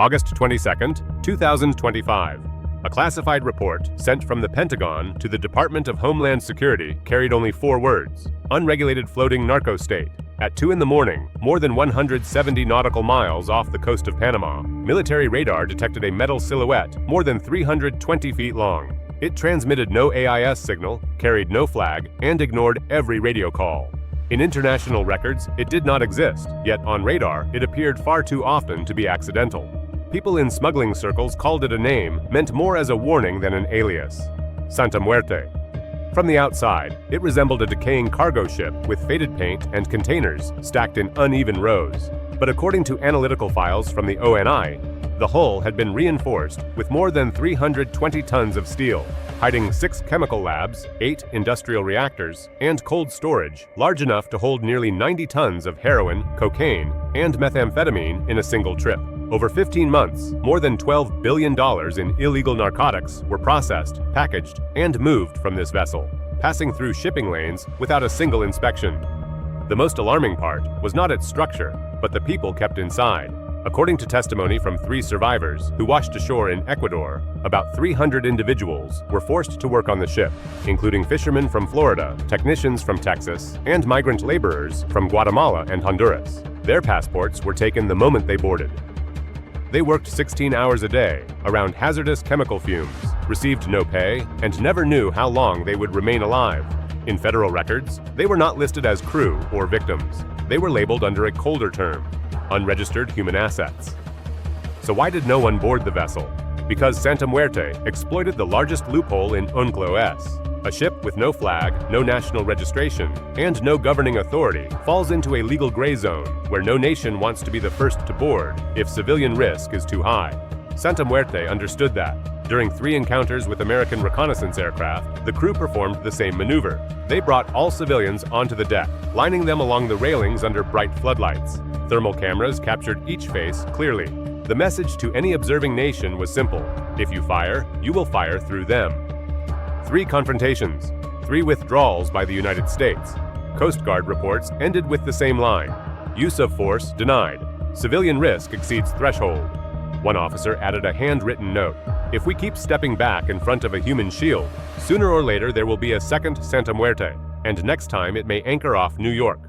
August 22, 2025. A classified report sent from the Pentagon to the Department of Homeland Security carried only 4 words: unregulated floating narco state. At 2 in the morning, more than 170 nautical miles off the coast of Panama, military radar detected a metal silhouette more than 320 feet long. It transmitted no AIS signal, carried no flag, and ignored every radio call. In international records, it did not exist, yet on radar, it appeared far too often to be accidental. People in smuggling circles called it a name meant more as a warning than an alias: Santa Muerte. From the outside, it resembled a decaying cargo ship with faded paint and containers stacked in uneven rows. But according to analytical files from the ONI, the hull had been reinforced with more than 320 tons of steel, hiding 6 chemical labs, 8 industrial reactors, and cold storage large enough to hold nearly 90 tons of heroin, cocaine, and methamphetamine in a single trip. Over 15 months, more than $12 billion in illegal narcotics were processed, packaged, and moved from this vessel, passing through shipping lanes without a single inspection. The most alarming part was not its structure, but the people kept inside. According to testimony from 3 survivors who washed ashore in Ecuador, about 300 individuals were forced to work on the ship, including fishermen from Florida, technicians from Texas, and migrant laborers from Guatemala and Honduras. Their passports were taken the moment they boarded. They worked 16 hours a day, around hazardous chemical fumes, received no pay, and never knew how long they would remain alive. In federal records, they were not listed as crew or victims. They were labeled under a colder term: unregistered human assets. So why did no one board the vessel? Because Santa Muerte exploited the largest loophole in UNCLOS. A ship with no flag, no national registration, and no governing authority falls into a legal gray zone where no nation wants to be the first to board if civilian risk is too high. Santa Muerte understood that. During 3 encounters with American reconnaissance aircraft, the crew performed the same maneuver. They brought all civilians onto the deck, lining them along the railings under bright floodlights. Thermal cameras captured each face clearly. The message to any observing nation was simple: if you fire, you will fire through them. 3 confrontations, 3 withdrawals by the United States. Coast Guard reports ended with the same line: use of force denied. Civilian risk exceeds threshold. One officer added a handwritten note: if we keep stepping back in front of a human shield, sooner or later there will be a second Santa Muerte, and next time it may anchor off New York.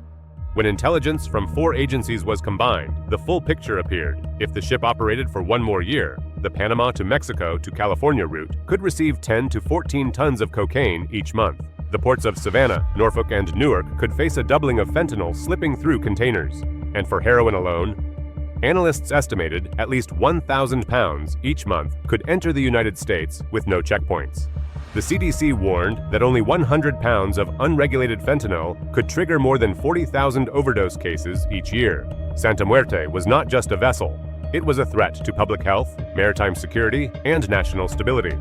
When intelligence from 4 agencies was combined, the full picture appeared. If the ship operated for 1 more year, the Panama to Mexico to California route could receive 10 to 14 tons of cocaine each month. The ports of Savannah, Norfolk, and Newark could face a doubling of fentanyl slipping through containers. And for heroin alone, analysts estimated at least 1,000 pounds each month could enter the United States with no checkpoints. The CDC warned that only 100 pounds of unregulated fentanyl could trigger more than 40,000 overdose cases each year. Santa Muerte was not just a vessel. It was a threat to public health, maritime security, and national stability.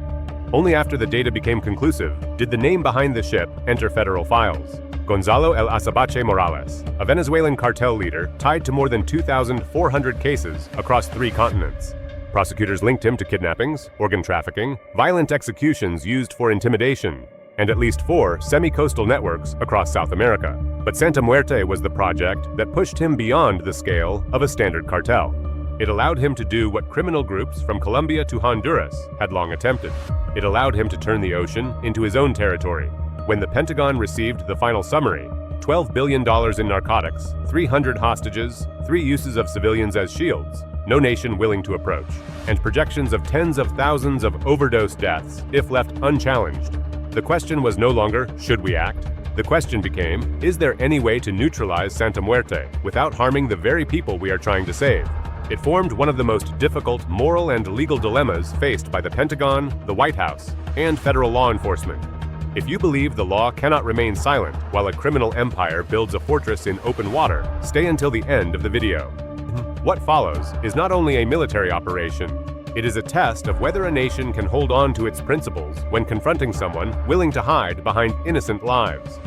Only after the data became conclusive did the name behind the ship enter federal files: Gonzalo El Azabache Morales, a Venezuelan cartel leader tied to more than 2,400 cases across 3 continents. Prosecutors linked him to kidnappings, organ trafficking, violent executions used for intimidation, and at least 4 semi-coastal networks across South America. But Santa Muerte was the project that pushed him beyond the scale of a standard cartel. It allowed him to do what criminal groups from Colombia to Honduras had long attempted. It allowed him to turn the ocean into his own territory. When the Pentagon received the final summary, $12 billion in narcotics, 300 hostages, 3 uses of civilians as shields, no nation willing to approach, and projections of tens of thousands of overdose deaths if left unchallenged. The question was no longer, should we act? The question became, is there any way to neutralize Santa Muerte without harming the very people we are trying to save? It formed one of the most difficult moral and legal dilemmas faced by the Pentagon, the White House, and federal law enforcement. If you believe the law cannot remain silent while a criminal empire builds a fortress in open water, stay until the end of the video. What follows is not only a military operation, it is a test of whether a nation can hold on to its principles when confronting someone willing to hide behind innocent lives.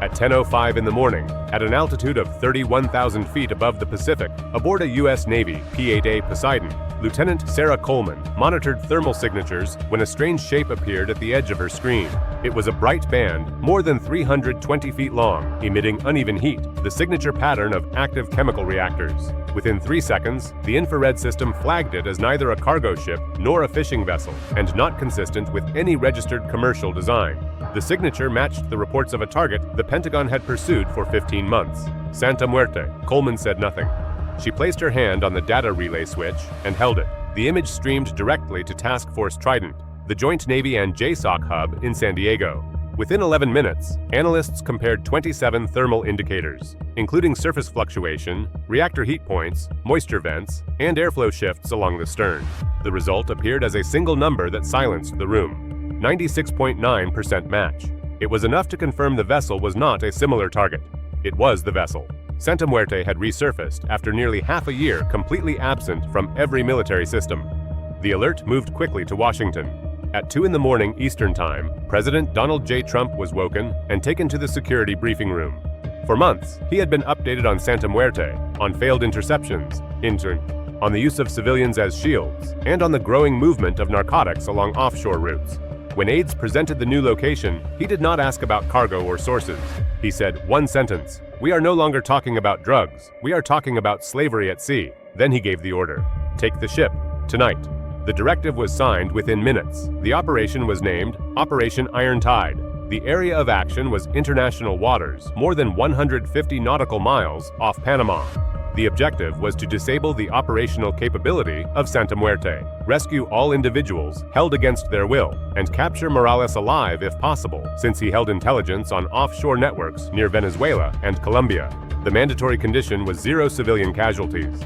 At 10:05 in the morning, at an altitude of 31,000 feet above the Pacific, aboard a U.S. Navy P-8A Poseidon, Lieutenant Sarah Coleman monitored thermal signatures when a strange shape appeared at the edge of her screen. It was a bright band, more than 320 feet long, emitting uneven heat, the signature pattern of active chemical reactors. Within 3 seconds, the infrared system flagged it as neither a cargo ship nor a fishing vessel, and not consistent with any registered commercial design. The signature matched the reports of a target the Pentagon had pursued for 15 months. Santa Muerte. Coleman said nothing. She placed her hand on the data relay switch and held it. The image streamed directly to Task Force Trident, the Joint Navy and JSOC hub in San Diego. Within 11 minutes, analysts compared 27 thermal indicators, including surface fluctuation, reactor heat points, moisture vents, and airflow shifts along the stern. The result appeared as a single number that silenced the room: 96.9% match. It was enough to confirm the vessel was not a similar target. It was the vessel. Santa Muerte had resurfaced after nearly half a year completely absent from every military system. The alert moved quickly to Washington. At 2 a.m. Eastern Time, President Donald J. Trump was woken and taken to the security briefing room. For months, he had been updated on Santa Muerte, on failed interceptions, on the use of civilians as shields, and on the growing movement of narcotics along offshore routes. When aides presented the new location, he did not ask about cargo or sources. He said one sentence: "We are no longer talking about drugs. We are talking about slavery at sea." Then he gave the order: "Take the ship, tonight." The directive was signed within minutes. The operation was named Operation Iron Tide. The area of action was international waters, more than 150 nautical miles off Panama. The objective was to disable the operational capability of Santa Muerte, rescue all individuals held against their will, and capture Morales alive if possible, since he held intelligence on offshore networks near Venezuela and Colombia. The mandatory condition was 0 civilian casualties.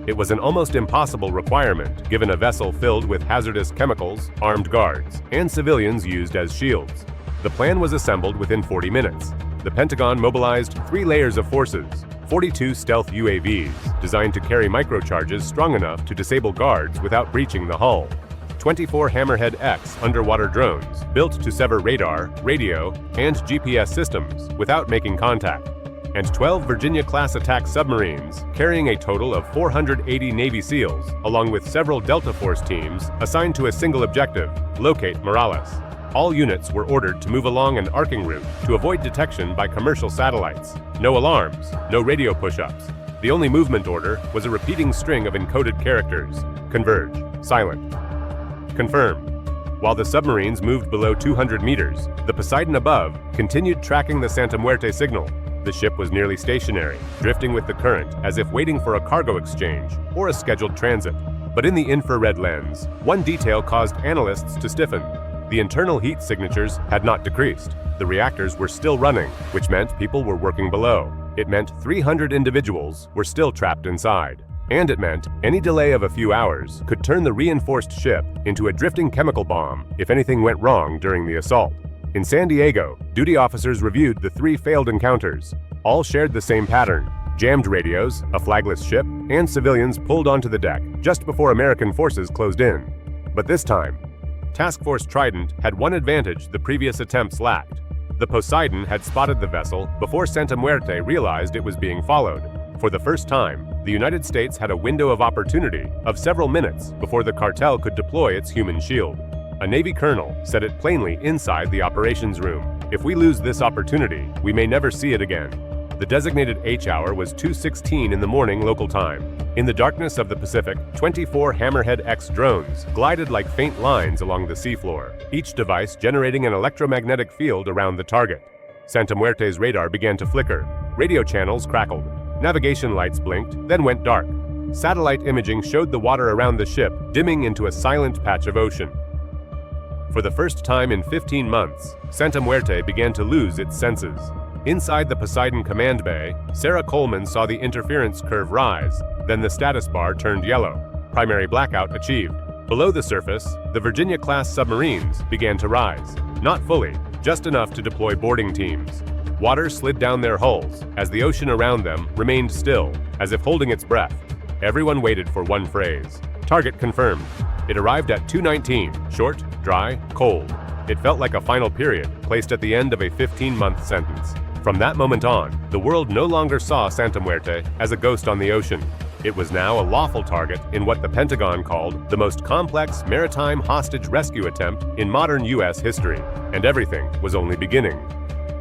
It was an almost impossible requirement, given a vessel filled with hazardous chemicals, armed guards, and civilians used as shields. The plan was assembled within 40 minutes. The Pentagon mobilized 3 layers of forces: 42 stealth UAVs, designed to carry microcharges strong enough to disable guards without breaching the hull; 24 Hammerhead X underwater drones, built to sever radar, radio, and GPS systems without making contact; and 12 Virginia-class attack submarines, carrying a total of 480 Navy SEALs, along with several Delta Force teams assigned to a single objective: locate Morales. All units were ordered to move along an arcing route to avoid detection by commercial satellites. No alarms, no radio push-ups. The only movement order was a repeating string of encoded characters: converge, silent, confirm. While the submarines moved below 200 meters, the Poseidon above continued tracking the Santa Muerte signal. The ship was nearly stationary, drifting with the current as if waiting for a cargo exchange or a scheduled transit. But in the infrared lens, one detail caused analysts to stiffen. The internal heat signatures had not decreased. The reactors were still running, which meant people were working below. It meant 300 individuals were still trapped inside. And it meant any delay of a few hours could turn the reinforced ship into a drifting chemical bomb if anything went wrong during the assault. In San Diego, duty officers reviewed the 3 failed encounters. All shared the same pattern: jammed radios, a flagless ship, and civilians pulled onto the deck just before American forces closed in. But this time, Task Force Trident had one advantage the previous attempts lacked. The Poseidon had spotted the vessel before Santa Muerte realized it was being followed. For the first time, the United States had a window of opportunity of several minutes before the cartel could deploy its human shield. A Navy colonel said it plainly inside the operations room: "If we lose this opportunity, we may never see it again." The designated H-hour was 2:16 in the morning local time. In the darkness of the Pacific, 24 Hammerhead X drones glided like faint lines along the seafloor, each device generating an electromagnetic field around the target. Santa Muerte's radar began to flicker. Radio channels crackled. Navigation lights blinked, then went dark. Satellite imaging showed the water around the ship dimming into a silent patch of ocean. For the first time in 15 months, Santa Muerte began to lose its senses. Inside the Poseidon command bay, Sarah Coleman saw the interference curve rise, then the status bar turned yellow. Primary blackout achieved. Below the surface, the Virginia-class submarines began to rise. Not fully, just enough to deploy boarding teams. Water slid down their hulls as the ocean around them remained still, as if holding its breath. Everyone waited for one phrase: target confirmed. It arrived at 2:19, short, dry, cold. It felt like a final period, placed at the end of a 15-month sentence. From that moment on, the world no longer saw Santa Muerte as a ghost on the ocean. It was now a lawful target in what the Pentagon called the most complex maritime hostage rescue attempt in modern U.S. history, and everything was only beginning.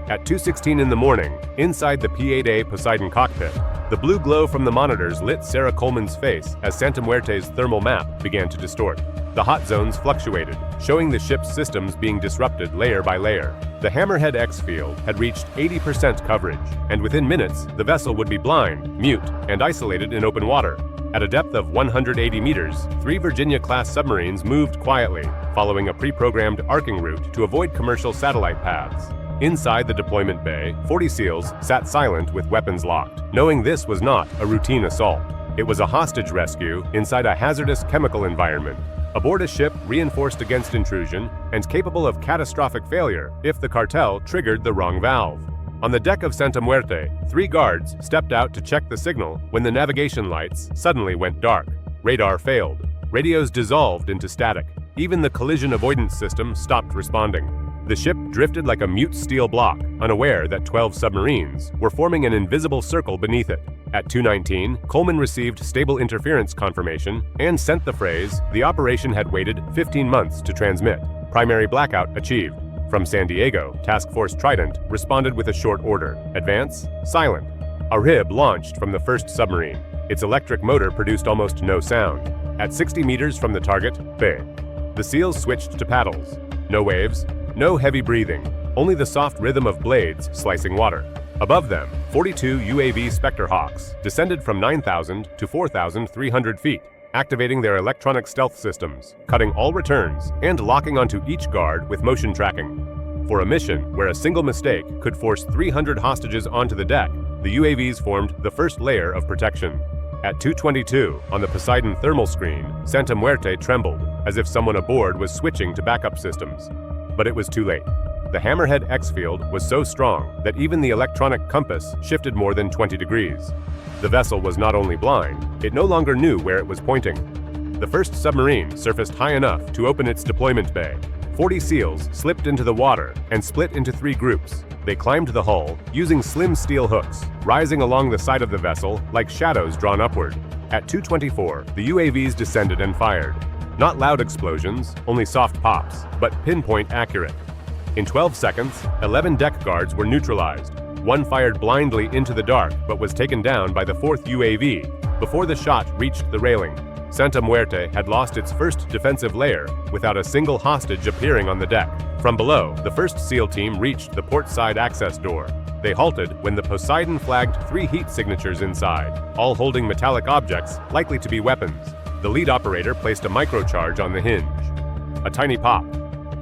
At 2:16 in the morning, inside the P-8A Poseidon cockpit, the blue glow from the monitors lit Sarah Coleman's face as Santa Muerte's thermal map began to distort. The hot zones fluctuated, showing the ship's systems being disrupted layer by layer. The Hammerhead X field had reached 80% coverage, and within minutes, the vessel would be blind, mute, and isolated in open water. At a depth of 180 meters, 3 Virginia-class submarines moved quietly, following a pre-programmed arcing route to avoid commercial satellite paths. Inside the deployment bay, 40 SEALs sat silent with weapons locked, knowing this was not a routine assault. It was a hostage rescue inside a hazardous chemical environment, aboard a ship reinforced against intrusion and capable of catastrophic failure if the cartel triggered the wrong valve. On the deck of Santa Muerte, 3 guards stepped out to check the signal when the navigation lights suddenly went dark. Radar failed. Radios dissolved into static. Even the collision avoidance system stopped responding. The ship drifted like a mute steel block, unaware that 12 submarines were forming an invisible circle beneath it. At 2:19, Coleman received stable interference confirmation and sent the phrase, "The operation had waited 15 months to transmit. Primary blackout achieved." From San Diego, Task Force Trident responded with a short order. Advance, silent. A rib launched from the first submarine. Its electric motor produced almost no sound. At 60 meters from the target, bay. The SEALs switched to paddles. No waves, no heavy breathing, only the soft rhythm of blades slicing water. Above them, 42 UAV Spectre Hawks descended from 9,000 to 4,300 feet, activating their electronic stealth systems, cutting all returns, and locking onto each guard with motion tracking. For a mission where a single mistake could force 300 hostages onto the deck, the UAVs formed the first layer of protection. At 2:22, on the Poseidon thermal screen, Santa Muerte trembled, as if someone aboard was switching to backup systems. But it was too late. The Hammerhead X field was so strong that even the electronic compass shifted more than 20 degrees. The vessel was not only blind, it no longer knew where it was pointing. The first submarine surfaced high enough to open its deployment bay. 40 SEALs slipped into the water and split into 3 groups. They climbed the hull using slim steel hooks, rising along the side of the vessel like shadows drawn upward. At 2:24, the UAVs descended and fired. Not loud explosions, only soft pops, but pinpoint accurate. In 12 seconds, 11 deck guards were neutralized. 1 fired blindly into the dark but was taken down by the 4th UAV before the shot reached the railing. Santa Muerte had lost its first defensive layer without a single hostage appearing on the deck. From below, the first SEAL team reached the port side access door. They halted when the Poseidon flagged 3 heat signatures inside, all holding metallic objects likely to be weapons. The lead operator placed a microcharge on the hinge. A tiny pop.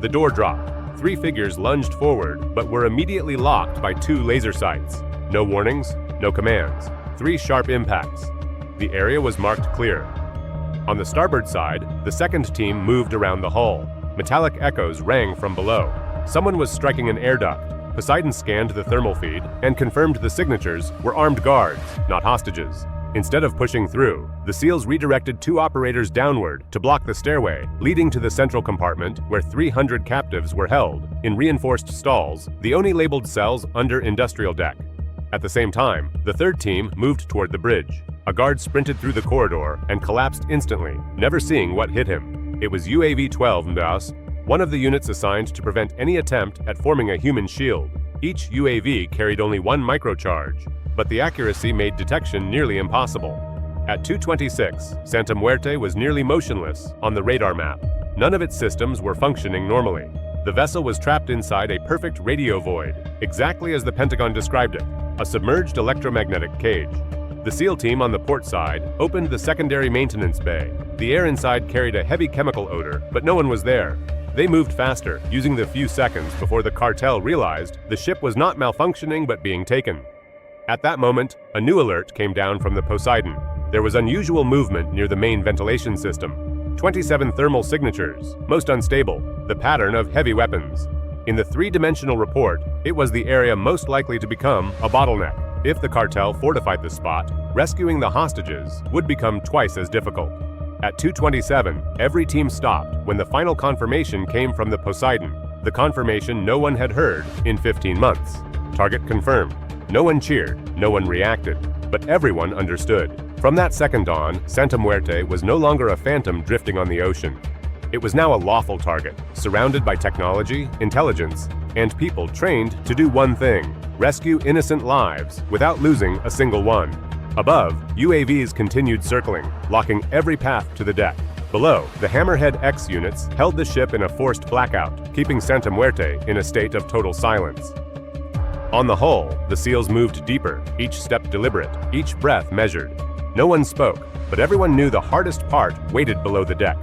The door dropped. 3 figures lunged forward, but were immediately locked by 2 laser sights. No warnings, no commands. 3 sharp impacts. The area was marked clear. On the starboard side, the second team moved around the hull. Metallic echoes rang from below. Someone was striking an air duct. Poseidon scanned the thermal feed and confirmed the signatures were armed guards, not hostages. Instead of pushing through, the SEALs redirected 2 operators downward to block the stairway, leading to the central compartment where 300 captives were held, in reinforced stalls, the only labeled cells under industrial deck. At the same time, the third team moved toward the bridge. A guard sprinted through the corridor and collapsed instantly, never seeing what hit him. It was UAV-12 Mdas, one of the units assigned to prevent any attempt at forming a human shield. Each UAV carried only 1 microcharge, but the accuracy made detection nearly impossible. At 2:26, Santa Muerte was nearly motionless on the radar map. None of its systems were functioning normally. The vessel was trapped inside a perfect radio void, exactly as the Pentagon described it, a submerged electromagnetic cage. The SEAL team on the port side opened the secondary maintenance bay. The air inside carried a heavy chemical odor, but no one was there. They moved faster, using the few seconds before the cartel realized the ship was not malfunctioning but being taken. At that moment, a new alert came down from the Poseidon. There was unusual movement near the main ventilation system. 27 thermal signatures, most unstable, the pattern of heavy weapons. In the 3-dimensional report, it was the area most likely to become a bottleneck. If the cartel fortified the spot, rescuing the hostages would become twice as difficult. At 2:27, every team stopped when the final confirmation came from the Poseidon, the confirmation no one had heard in 15 months. Target confirmed. No one cheered, no one reacted, but everyone understood. From that second on, Santa Muerte was no longer a phantom drifting on the ocean. It was now a lawful target, surrounded by technology, intelligence, and people trained to do one thing: rescue innocent lives without losing a single one. Above, UAVs continued circling, locking every path to the deck. Below, the Hammerhead X units held the ship in a forced blackout, keeping Santa Muerte in a state of total silence. On the hull, the SEALs moved deeper, each step deliberate, each breath measured. No one spoke, but everyone knew the hardest part waited below the deck,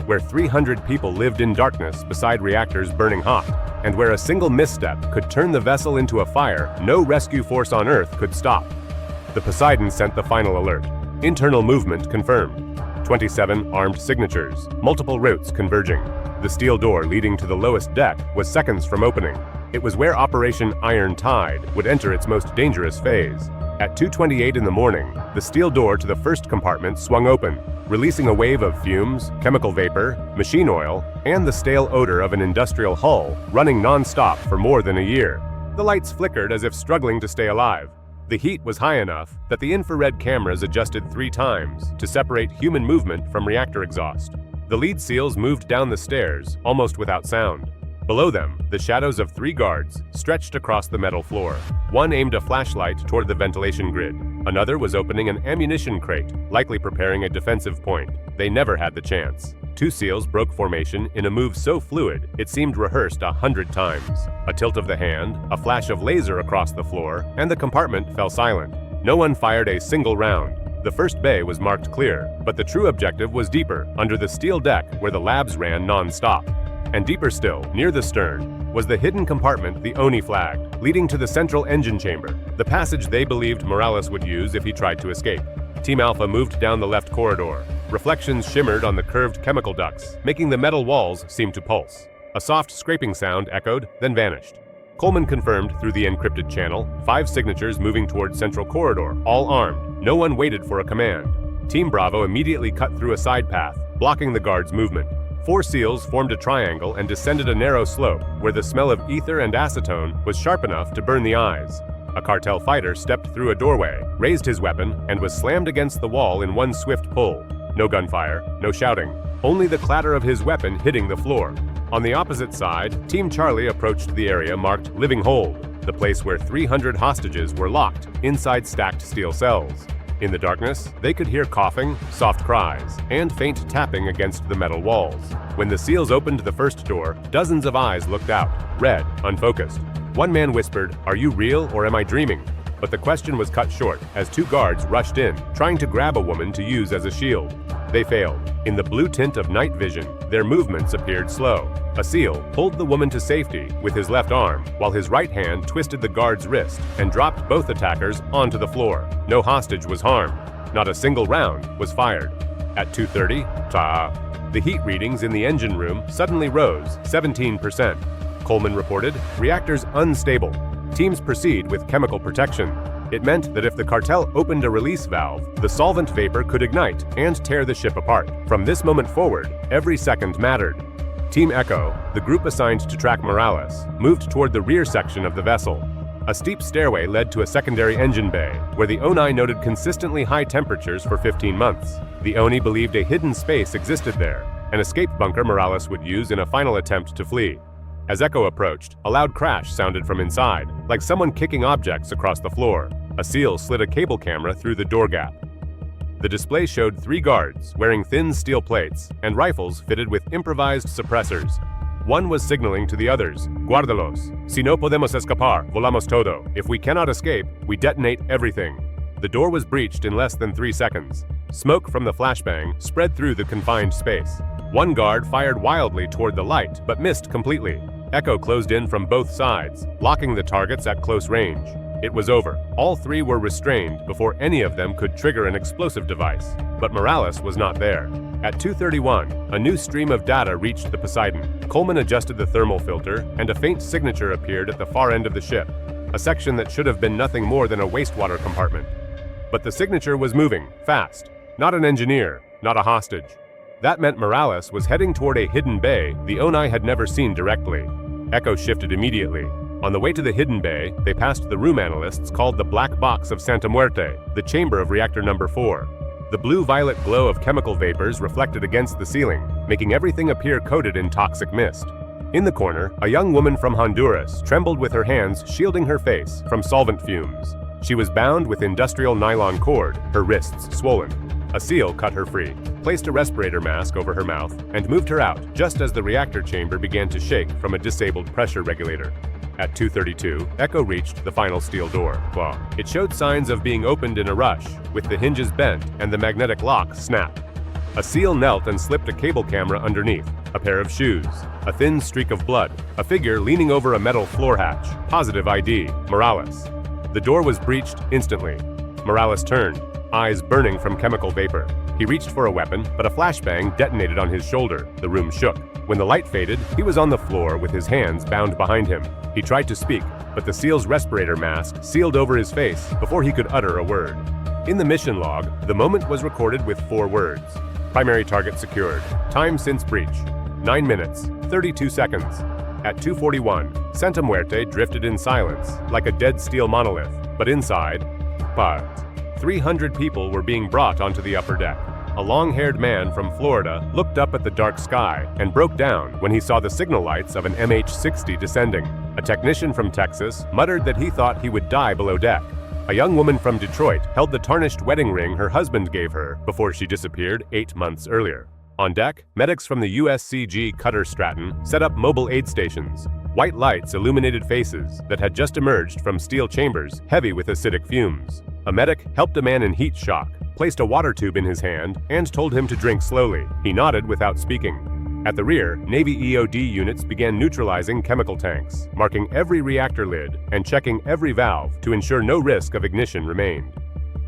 where 300 people lived in darkness beside reactors burning hot, and where a single misstep could turn the vessel into a fire no rescue force on Earth could stop. The Poseidon sent the final alert. Internal movement confirmed. 27 armed signatures, multiple routes converging. The steel door leading to the lowest deck was seconds from opening. It was where Operation Iron Tide would enter its most dangerous phase. At 2:28 in the morning, the steel door to the first compartment swung open, releasing a wave of fumes, chemical vapor, machine oil, and the stale odor of an industrial hull running non-stop for more than a year. The lights flickered as if struggling to stay alive. The heat was high enough that the infrared cameras adjusted 3 times to separate human movement from reactor exhaust. The lead SEALs moved down the stairs, almost without sound. Below them, the shadows of 3 guards stretched across the metal floor. One aimed a flashlight toward the ventilation grid. Another was opening an ammunition crate, likely preparing a defensive point. They never had the chance. 2 SEALs broke formation in a move so fluid it seemed rehearsed 100 times. A tilt of the hand, a flash of laser across the floor, and the compartment fell silent. No one fired a single round. The first bay was marked clear, but the true objective was deeper, under the steel deck where the labs ran non-stop. And deeper still, near the stern, was the hidden compartment the ONI flagged, leading to the central engine chamber, the passage they believed Morales would use if he tried to escape. Team Alpha moved down the left corridor. Reflections shimmered on the curved chemical ducts, making the metal walls seem to pulse. A soft scraping sound echoed, then vanished. Coleman confirmed through the encrypted channel, 5 signatures moving toward central corridor, all armed. No one waited for a command. Team Bravo immediately cut through a side path, blocking the guards' movement. 4 SEALs formed a triangle and descended a narrow slope where the smell of ether and acetone was sharp enough to burn the eyes. A cartel fighter stepped through a doorway, raised his weapon, and was slammed against the wall in one swift pull. No gunfire, no shouting, only the clatter of his weapon hitting the floor. On the opposite side, Team Charlie approached the area marked Living Hold, the place where 300 hostages were locked inside stacked steel cells. In the darkness, they could hear coughing, soft cries, and faint tapping against the metal walls. When the SEALs opened the first door, dozens of eyes looked out, red, unfocused. One man whispered, "Are you real or am I dreaming?" But the question was cut short as 2 guards rushed in, trying to grab a woman to use as a shield. They failed. In the blue tint of night vision, their movements appeared slow. A SEAL pulled the woman to safety with his left arm, while his right hand twisted the guard's wrist and dropped both attackers onto the floor. No hostage was harmed. Not a single round was fired. At 2:30, the heat readings in the engine room suddenly rose 17%. Coleman reported, "Reactors unstable. Teams proceed with chemical protection." It meant that if the cartel opened a release valve, the solvent vapor could ignite and tear the ship apart. From this moment forward, every second mattered. Team Echo, the group assigned to track Morales, moved toward the rear section of the vessel. A steep stairway led to a secondary engine bay, where the ONI noted consistently high temperatures for 15 months. The ONI believed a hidden space existed there, an escape bunker Morales would use in a final attempt to flee. As Echo approached, a loud crash sounded from inside, like someone kicking objects across the floor. A SEAL slid a cable camera through the door gap. The display showed 3 guards wearing thin steel plates and rifles fitted with improvised suppressors. One was signaling to the others, "Guárdalos. Si no podemos escapar, volamos todo. If we cannot escape, we detonate everything." The door was breached in less than 3 seconds. Smoke from the flashbang spread through the confined space. One guard fired wildly toward the light, but missed completely. Echo closed in from both sides, locking the targets at close range. It was over. All 3 were restrained before any of them could trigger an explosive device. But Morales was not there. At 2:31, a new stream of data reached the Poseidon. Coleman adjusted the thermal filter, and a faint signature appeared at the far end of the ship, a section that should have been nothing more than a wastewater compartment. But the signature was moving, fast. Not an engineer, not a hostage. That meant Morales was heading toward a hidden bay the ONI had never seen directly. Echo shifted immediately. On the way to the hidden bay, they passed the room analysts called the Black Box of Santa Muerte, the chamber of reactor number 4. The blue-violet glow of chemical vapors reflected against the ceiling, making everything appear coated in toxic mist. In the corner, a young woman from Honduras trembled with her hands shielding her face from solvent fumes. She was bound with industrial nylon cord, her wrists swollen. A SEAL cut her free, placed a respirator mask over her mouth, and moved her out just as the reactor chamber began to shake from a disabled pressure regulator. At 2:32, Echo reached the final steel door. It showed signs of being opened in a rush, with the hinges bent and the magnetic lock snapped. A SEAL knelt and slipped a cable camera underneath, a pair of shoes, a thin streak of blood, a figure leaning over a metal floor hatch. Positive ID, Morales. The door was breached instantly. Morales turned, eyes burning from chemical vapor. He reached for a weapon, but a flashbang detonated on his shoulder. The room shook. When the light faded, he was on the floor with his hands bound behind him. He tried to speak, but the SEAL's respirator mask sealed over his face before he could utter a word. In the mission log, the moment was recorded with 4 words. Primary target secured. Time since breach, 9 minutes, 32 seconds. At 2:41, Santa Muerte drifted in silence, like a dead steel monolith. But inside, 300 people were being brought onto the upper deck. A long-haired man from Florida looked up at the dark sky and broke down when he saw the signal lights of an MH-60 descending. A technician from Texas muttered that he thought he would die below deck. A young woman from Detroit held the tarnished wedding ring her husband gave her before she disappeared 8 months earlier. On deck, medics from the USCG Cutter Stratton set up mobile aid stations. White lights illuminated faces that had just emerged from steel chambers heavy with acidic fumes. A medic helped a man in heat shock, placed a water tube in his hand, and told him to drink slowly. He nodded without speaking. At the rear, Navy EOD units began neutralizing chemical tanks, marking every reactor lid and checking every valve to ensure no risk of ignition remained.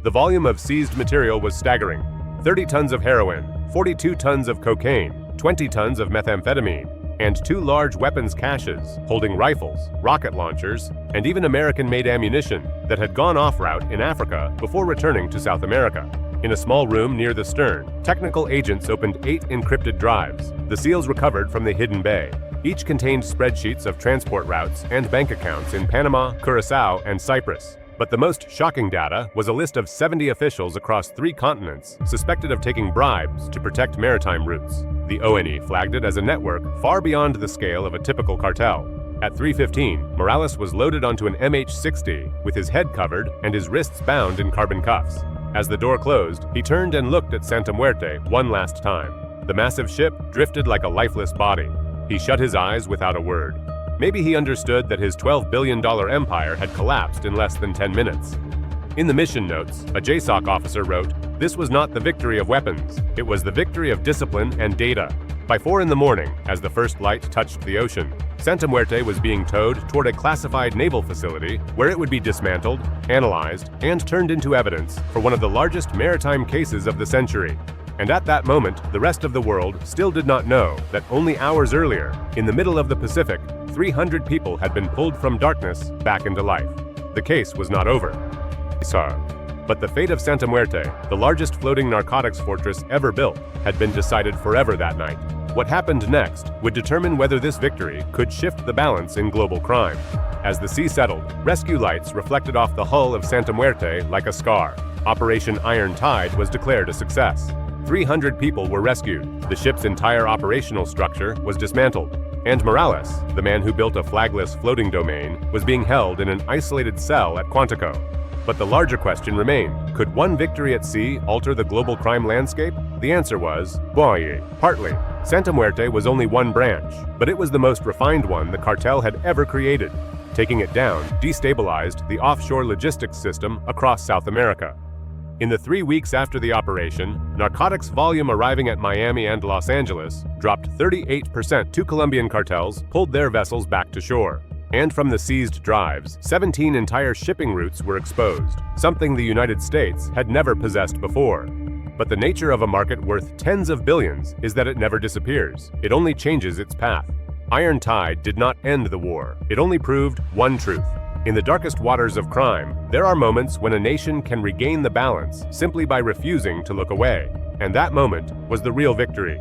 The volume of seized material was staggering: 30 tons of heroin, 42 tons of cocaine, 20 tons of methamphetamine, and 2 large weapons caches holding rifles, rocket launchers, and even American-made ammunition that had gone off-route in Africa before returning to South America. In a small room near the stern, technical agents opened 8 encrypted drives. The SEALs recovered from the hidden bay. Each contained spreadsheets of transport routes and bank accounts in Panama, Curacao, and Cyprus. But the most shocking data was a list of 70 officials across 3 continents suspected of taking bribes to protect maritime routes. The ONE flagged it as a network far beyond the scale of a typical cartel. At 3:15, Morales was loaded onto an MH-60 with his head covered and his wrists bound in carbon cuffs. As the door closed, he turned and looked at Santa Muerte one last time. The massive ship drifted like a lifeless body. He shut his eyes without a word. Maybe he understood that his $12 billion empire had collapsed in less than 10 minutes. In the mission notes, a JSOC officer wrote, "This was not the victory of weapons. It was the victory of discipline and data." By 4 in the morning, as the first light touched the ocean, Santa Muerte was being towed toward a classified naval facility where it would be dismantled, analyzed, and turned into evidence for one of the largest maritime cases of the century. And at that moment, the rest of the world still did not know that only hours earlier, in the middle of the Pacific, 300 people had been pulled from darkness back into life. The case was not over. But the fate of Santa Muerte, the largest floating narcotics fortress ever built, had been decided forever that night. What happened next would determine whether this victory could shift the balance in global crime. As the sea settled, rescue lights reflected off the hull of Santa Muerte like a scar. Operation Iron Tide was declared a success. 300 people were rescued. The ship's entire operational structure was dismantled. And Morales, the man who built a flagless floating domain, was being held in an isolated cell at Quantico. But the larger question remained: could one victory at sea alter the global crime landscape? The answer was, partly. Santa Muerte was only one branch, but it was the most refined one the cartel had ever created. Taking it down destabilized the offshore logistics system across South America. In the 3 weeks after the operation, narcotics volume arriving at Miami and Los Angeles dropped 38%. 2 Colombian cartels pulled their vessels back to shore. And from the seized drives, 17 entire shipping routes were exposed, something the United States had never possessed before. But the nature of a market worth tens of billions is that it never disappears. It only changes its path. Iron Tide did not end the war. It only proved one truth. In the darkest waters of crime, there are moments when a nation can regain the balance simply by refusing to look away. And that moment was the real victory.